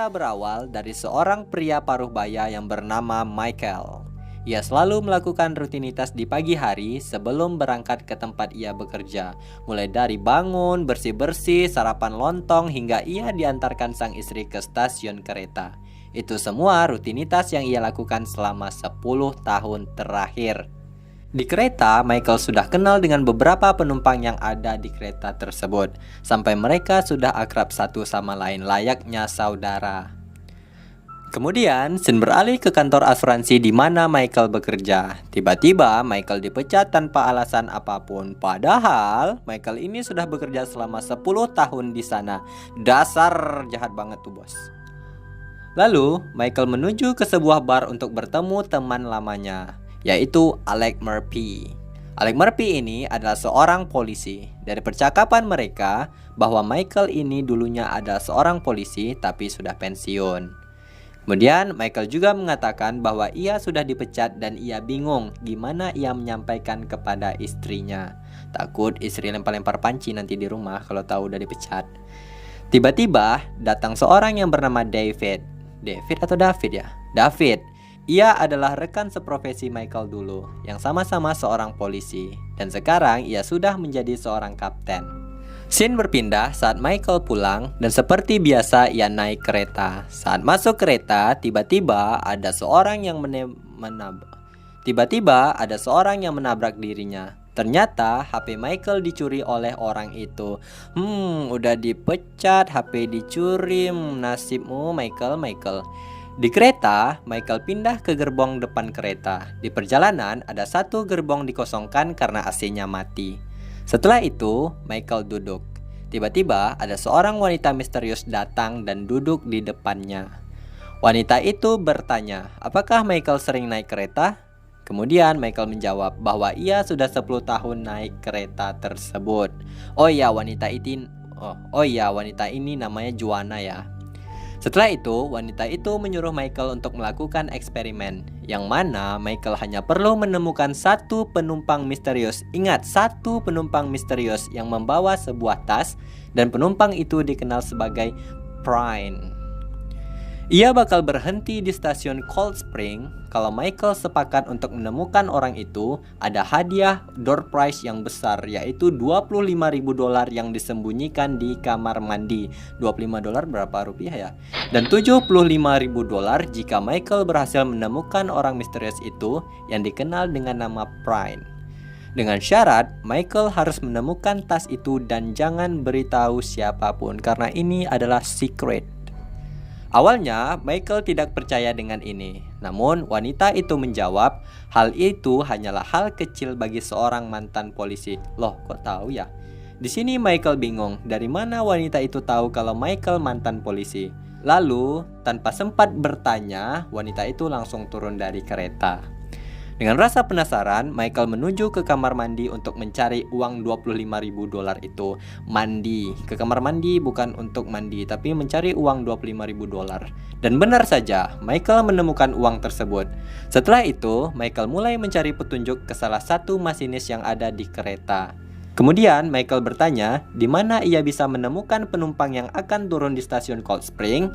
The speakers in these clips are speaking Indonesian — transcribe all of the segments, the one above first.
Cerita berawal dari seorang pria paruh baya yang bernama Michael. Ia selalu melakukan rutinitas di pagi hari sebelum berangkat ke tempat ia bekerja. Mulai dari bangun, bersih-bersih, sarapan lontong, hingga ia diantarkan sang istri ke stasiun kereta. Itu semua rutinitas yang ia lakukan selama 10 tahun terakhir. Di kereta, Michael sudah kenal dengan beberapa penumpang yang ada di kereta tersebut, sampai mereka sudah akrab satu sama lain layaknya saudara. Kemudian, scene beralih ke kantor asuransi di mana Michael bekerja. Tiba-tiba, Michael dipecat tanpa alasan apapun. Padahal, Michael ini sudah bekerja selama 10 tahun di sana. Dasar jahat banget tuh bos. Lalu, Michael menuju ke sebuah bar untuk bertemu teman lamanya, yaitu Alex Murphy. Alex Murphy ini adalah seorang polisi. Dari percakapan mereka, bahwa Michael ini dulunya adalah seorang polisi tapi sudah pensiun. Kemudian Michael juga mengatakan bahwa ia sudah dipecat dan ia bingung gimana ia menyampaikan kepada istrinya. Takut istri lempar-lempar panci nanti di rumah kalau tahu udah dipecat. Tiba-tiba datang seorang yang bernama David. David atau David ya? David. Ia adalah rekan seprofesi Michael dulu, yang sama-sama seorang polisi. Dan sekarang ia sudah menjadi seorang kapten. Scene berpindah saat Michael pulang dan seperti biasa ia naik kereta. Saat masuk kereta, tiba-tiba ada seorang yang menabrak dirinya. Ternyata HP Michael dicuri oleh orang itu. Udah dipecat, HP dicuri. Nasibmu Michael. Di kereta, Michael pindah ke gerbong depan kereta. Di perjalanan, ada satu gerbong dikosongkan karena AC-nya mati. Setelah itu, Michael duduk. Tiba-tiba, ada seorang wanita misterius datang dan duduk di depannya. Wanita itu bertanya, apakah Michael sering naik kereta? Kemudian Michael menjawab bahwa ia sudah 10 tahun naik kereta tersebut. Oh iya, wanita ini namanya Joanna ya. Setelah itu, wanita itu menyuruh Michael untuk melakukan eksperimen, yang mana Michael hanya perlu menemukan satu penumpang misterius. Ingat, satu penumpang misterius yang membawa sebuah tas, dan penumpang itu dikenal sebagai Prime. Ia bakal berhenti di stasiun Cold Spring. Kalau Michael sepakat untuk menemukan orang itu, ada hadiah door prize yang besar, yaitu $25.000 yang disembunyikan di kamar mandi. $25 berapa rupiah ya? Dan $75.000 jika Michael berhasil menemukan orang misterius itu yang dikenal dengan nama Prime. Dengan syarat, Michael harus menemukan tas itu dan jangan beritahu siapapun karena ini adalah secret. Awalnya, Michael tidak percaya dengan ini. Namun, wanita itu menjawab, hal itu hanyalah hal kecil bagi seorang mantan polisi. Loh, kok tahu ya? Di sini Michael bingung, dari mana wanita itu tahu kalau Michael mantan polisi? Lalu, tanpa sempat bertanya, wanita itu langsung turun dari kereta. Dengan rasa penasaran, Michael menuju ke kamar mandi untuk mencari uang $25.000 itu. Mandi, ke kamar mandi bukan untuk mandi, tapi mencari uang $25.000. Dan benar saja, Michael menemukan uang tersebut. Setelah itu, Michael mulai mencari petunjuk ke salah satu masinis yang ada di kereta. Kemudian, Michael bertanya, di mana ia bisa menemukan penumpang yang akan turun di stasiun Cold Spring?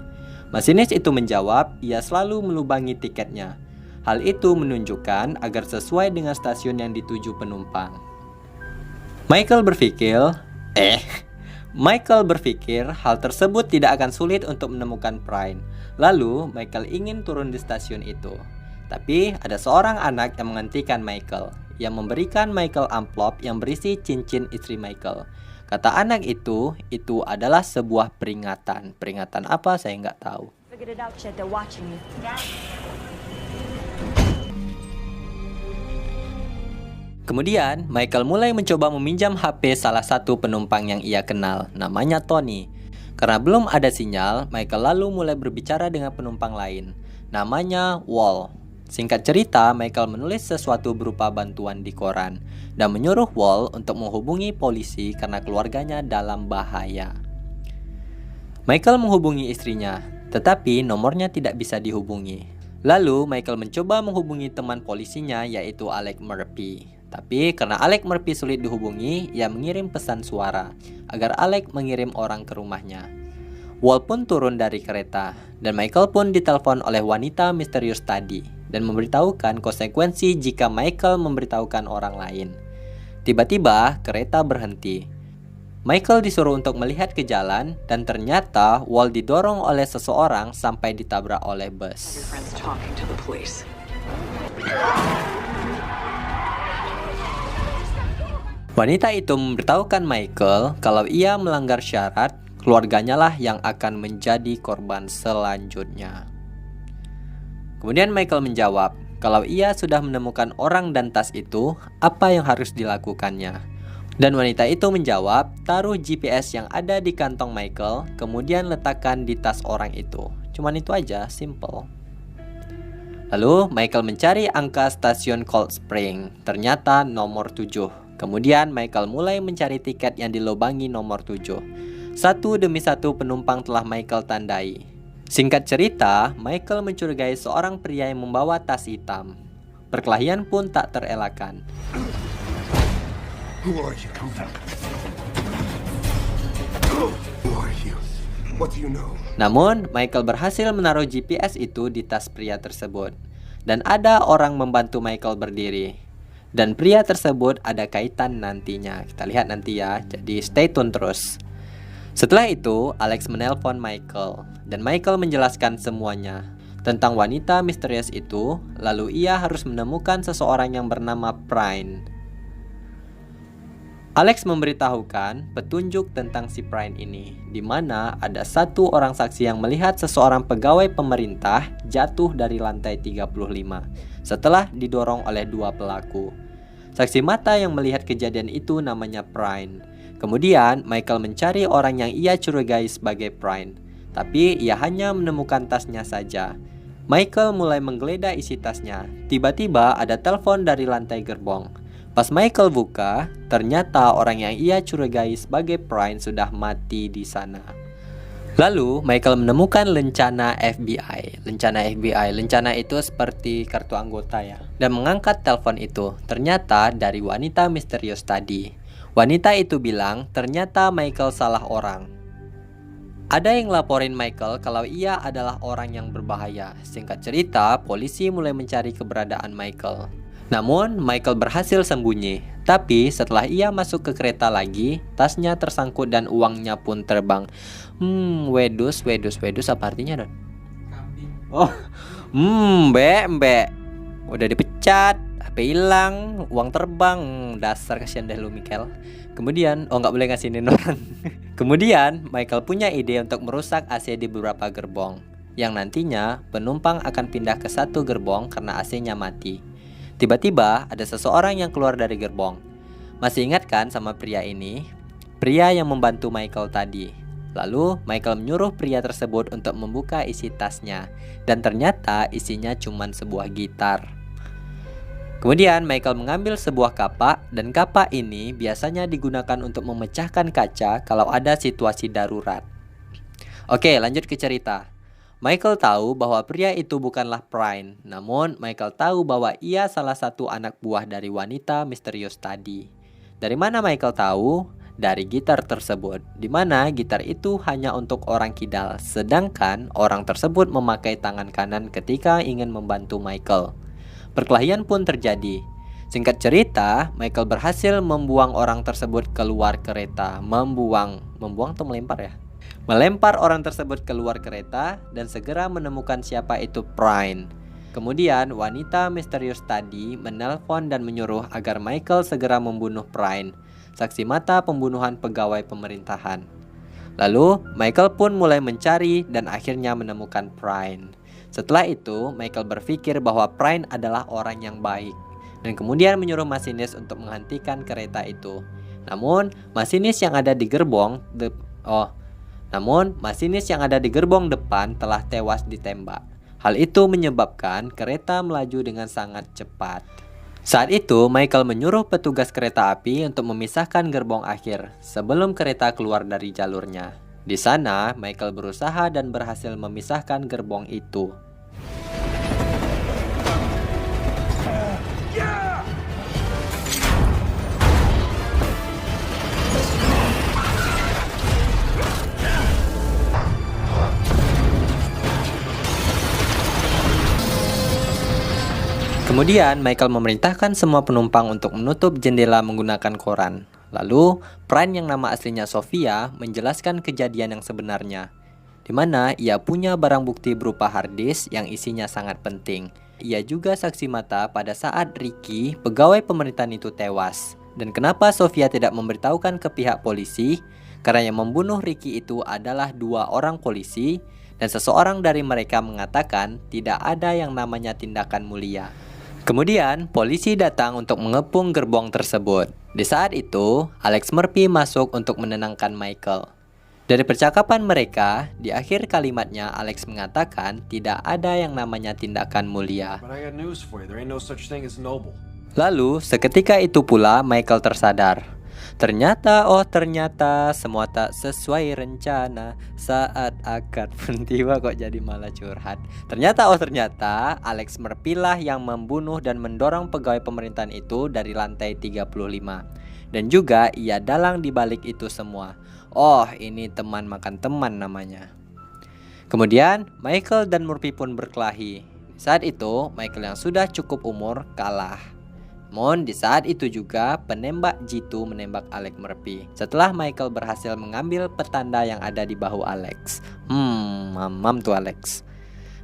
Masinis itu menjawab, ia selalu melubangi tiketnya. Hal itu menunjukkan agar sesuai dengan stasiun yang dituju penumpang. Michael berpikir hal tersebut tidak akan sulit untuk menemukan Prime. Lalu Michael ingin turun di stasiun itu. Tapi ada seorang anak yang menghentikan Michael, yang memberikan Michael amplop yang berisi cincin istri Michael. Kata anak itu adalah sebuah peringatan. Peringatan apa saya nggak tahu. Kemudian, Michael mulai mencoba meminjam HP salah satu penumpang yang ia kenal, namanya Tony. Karena belum ada sinyal, Michael lalu mulai berbicara dengan penumpang lain, namanya Wall. Singkat cerita, Michael menulis sesuatu berupa bantuan di koran, dan menyuruh Wall untuk menghubungi polisi karena keluarganya dalam bahaya. Michael menghubungi istrinya, tetapi nomornya tidak bisa dihubungi. Lalu, Michael mencoba menghubungi teman polisinya yaitu Alex Murphy. Tapi karena Alex Murphy sulit dihubungi, ia mengirim pesan suara agar Alex mengirim orang ke rumahnya. Wall pun turun dari kereta, dan Michael pun ditelepon oleh wanita misterius tadi dan memberitahukan konsekuensi jika Michael memberitahukan orang lain. Tiba-tiba kereta berhenti. Michael disuruh untuk melihat ke jalan, dan ternyata Wall didorong oleh seseorang sampai ditabrak oleh bus. Wanita itu memberitahukan Michael kalau ia melanggar syarat, keluarganya lah yang akan menjadi korban selanjutnya. Kemudian Michael menjawab, kalau ia sudah menemukan orang dan tas itu, apa yang harus dilakukannya? Dan wanita itu menjawab, taruh GPS yang ada di kantong Michael, kemudian letakkan di tas orang itu. Cuman itu aja, simple. Lalu Michael mencari angka stasiun Cold Spring, ternyata nomor 7. Kemudian Michael mulai mencari tiket yang dilobangi nomor 7. Satu demi satu penumpang telah Michael tandai. Singkat cerita, Michael mencurigai seorang pria yang membawa tas hitam. Perkelahian pun tak terelakkan. Who are you? Who are you? What do you know? Namun, Michael berhasil menaruh GPS itu di tas pria tersebut. Dan ada orang membantu Michael berdiri. Dan pria tersebut ada kaitan nantinya. Kita lihat nanti ya, jadi stay tune terus. Setelah itu, Alex menelpon Michael. Dan Michael menjelaskan semuanya tentang wanita misterius itu. Lalu ia harus menemukan seseorang yang bernama Prine. Alex memberitahukan petunjuk tentang si Prine ini, di mana ada satu orang saksi yang melihat seseorang pegawai pemerintah jatuh dari lantai 35 setelah didorong oleh dua pelaku. Saksi mata yang melihat kejadian itu namanya Prine. Kemudian Michael mencari orang yang ia curigai sebagai Prine, tapi ia hanya menemukan tasnya saja. Michael mulai menggeledah isi tasnya. Tiba-tiba ada telepon dari lantai gerbong. Pas Michael buka, ternyata orang yang ia curigai sebagai Prine sudah mati di sana. Lalu Michael menemukan lencana FBI. Lencana itu seperti kartu anggota ya. Dan mengangkat telepon itu. Ternyata dari wanita misterius tadi. Wanita itu bilang ternyata Michael salah orang. Ada yang laporin Michael kalau ia adalah orang yang berbahaya. Singkat cerita, polisi mulai mencari keberadaan Michael. Namun Michael berhasil sembunyi. Tapi setelah ia masuk ke kereta lagi, tasnya tersangkut dan uangnya pun terbang. Wedus apa artinya, Don? Kambing. Oh, mbak. Udah dipecat, HP hilang, uang terbang. Dasar kasihan deh lu, Michael. Kemudian, nggak boleh ngasihinin orang. Kemudian, Michael punya ide untuk merusak AC di beberapa gerbong, yang nantinya penumpang akan pindah ke satu gerbong karena AC-nya mati. Tiba-tiba ada seseorang yang keluar dari gerbong. Masih ingat kan sama pria ini? Pria yang membantu Michael tadi. Lalu Michael menyuruh pria tersebut untuk membuka isi tasnya. Dan ternyata isinya cuma sebuah gitar. Kemudian Michael mengambil sebuah kapak. Dan kapak ini biasanya digunakan untuk memecahkan kaca kalau ada situasi darurat. Oke, lanjut ke cerita. Michael tahu bahwa pria itu bukanlah Prine, namun Michael tahu bahwa ia salah satu anak buah dari wanita misterius tadi. Dari mana Michael tahu? Dari gitar tersebut, di mana gitar itu hanya untuk orang kidal, sedangkan orang tersebut memakai tangan kanan ketika ingin membantu Michael. Perkelahian pun terjadi. Singkat cerita, Michael berhasil membuang orang tersebut keluar kereta. Membuang atau melempar ya? Melempar orang tersebut keluar kereta dan segera menemukan siapa itu Prine. Kemudian wanita misterius tadi menelpon dan menyuruh agar Michael segera membunuh Prine, saksi mata pembunuhan pegawai pemerintahan. Lalu Michael pun mulai mencari dan akhirnya menemukan Prine. Setelah itu Michael berpikir bahwa Prine adalah orang yang baik dan kemudian menyuruh masinis untuk menghentikan kereta itu. Namun masinis yang ada di gerbong depan telah tewas ditembak. Hal itu menyebabkan kereta melaju dengan sangat cepat. Saat itu, Michael menyuruh petugas kereta api untuk memisahkan gerbong akhir sebelum kereta keluar dari jalurnya. Di sana, Michael berusaha dan berhasil memisahkan gerbong itu. Kemudian Michael memerintahkan semua penumpang untuk menutup jendela menggunakan koran. Lalu, Pran yang nama aslinya Sofia menjelaskan kejadian yang sebenarnya, di mana ia punya barang bukti berupa hard disk yang isinya sangat penting. Ia juga saksi mata pada saat Ricky, pegawai pemerintahan itu tewas. Dan kenapa Sofia tidak memberitahukan ke pihak polisi? Karena yang membunuh Ricky itu adalah 2 orang polisi, dan seseorang dari mereka mengatakan tidak ada yang namanya tindakan mulia. Kemudian, polisi datang untuk mengepung gerbong tersebut. Di saat itu, Alex Murphy masuk untuk menenangkan Michael. Dari percakapan mereka, di akhir kalimatnya Alex mengatakan tidak ada yang namanya tindakan mulia. Lalu, seketika itu pula Michael tersadar. Ternyata semua tak sesuai rencana. Saat akad pun tiba kok jadi malah curhat. Ternyata Alex Murphy lah yang membunuh dan mendorong pegawai pemerintahan itu dari lantai 35. Dan juga ia dalang di balik itu semua. Oh, ini teman makan teman namanya. Kemudian Michael dan Murphy pun berkelahi. Saat itu Michael yang sudah cukup umur kalah. Namun di saat itu juga penembak jitu menembak Alex Murphy setelah Michael berhasil mengambil petanda yang ada di bahu Alex. Mamam tuh Alex.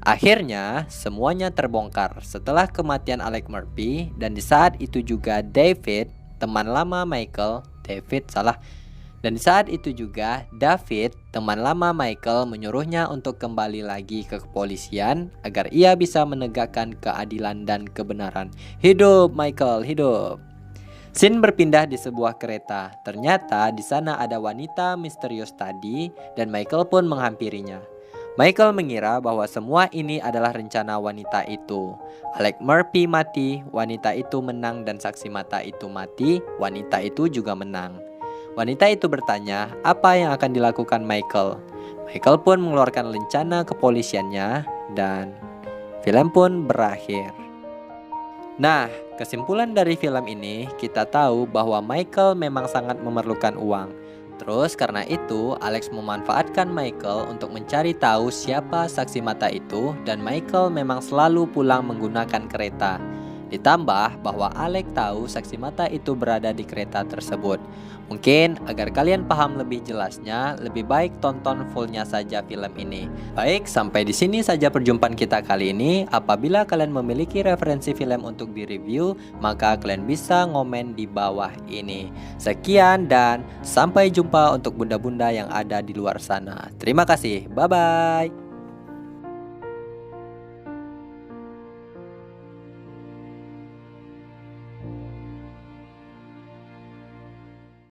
Akhirnya semuanya terbongkar setelah kematian Alex Murphy, dan di saat itu juga David, teman lama Michael, Dan di saat itu juga David, teman lama Michael, menyuruhnya untuk kembali lagi ke kepolisian agar ia bisa menegakkan keadilan dan kebenaran. Hidup Michael, hidup. Scene berpindah di sebuah kereta. Ternyata di sana ada wanita misterius tadi dan Michael pun menghampirinya. Michael mengira bahwa semua ini adalah rencana wanita itu. Alex Murphy mati, wanita itu menang, dan saksi mata itu mati, wanita itu juga menang. Wanita itu bertanya apa yang akan dilakukan Michael. Michael pun mengeluarkan rencana kepolisiannya dan film pun berakhir. Nah, kesimpulan dari film ini kita tahu bahwa Michael memang sangat memerlukan uang. Terus karena itu Alex memanfaatkan Michael untuk mencari tahu siapa saksi mata itu, dan Michael memang selalu pulang menggunakan kereta. Ditambah bahwa Alex tahu saksi mata itu berada di kereta tersebut. Mungkin agar kalian paham lebih jelasnya, lebih baik tonton fullnya saja film ini. Baik, sampai di sini saja perjumpaan kita kali ini. Apabila kalian memiliki referensi film untuk direview, maka kalian bisa ngomen di bawah ini. Sekian dan sampai jumpa untuk bunda-bunda yang ada di luar sana. Terima kasih, bye-bye.